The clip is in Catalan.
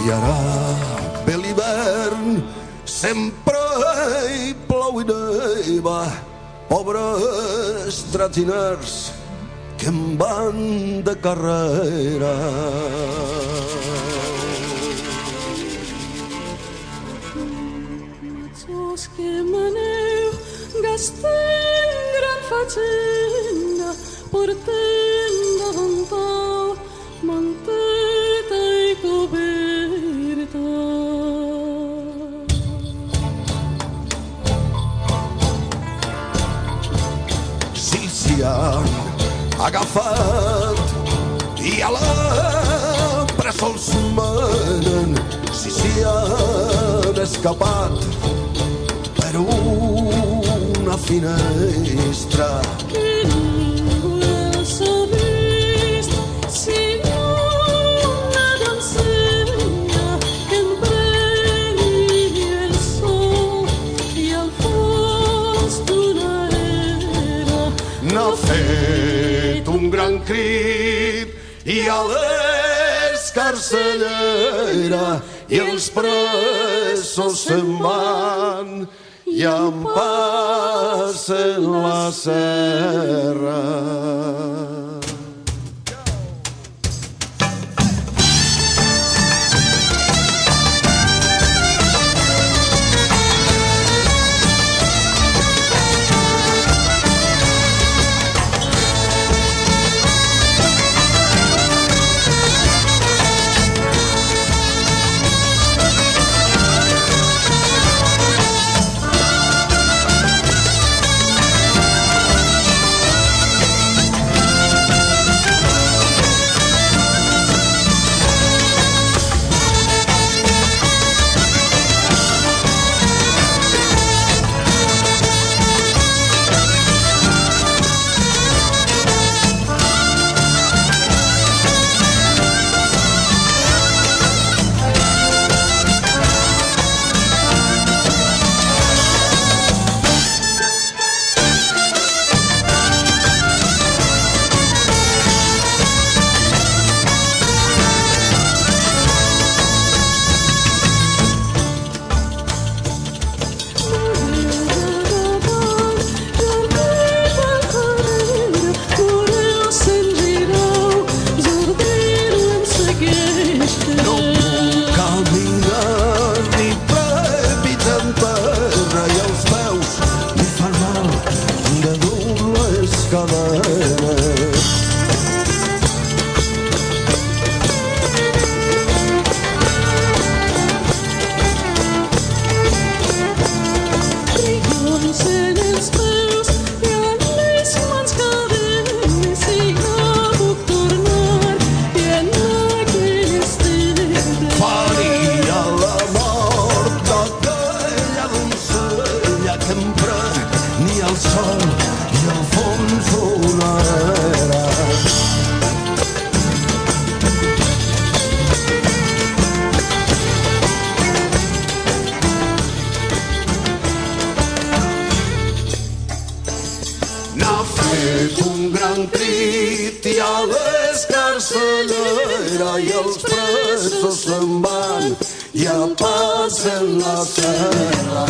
I ara ve l'hivern, sempre hi plou i neva, pobres traginers que em van de carrera. Matxos que m'aneu gastant gran fatxenda, portem davantal manteta i coberta. Si s'hi han agafat i a la presó els menen, si s'hi han escapat per una finestra. Que ningú els ha vist, sinó una doncella que em prengui el sol i al fons d'una era N'ha fet un gran crit i a l'escarcellera i els presos se'n van i em passen la serra. L'escarcellera i els presos se'n van i passen la serra.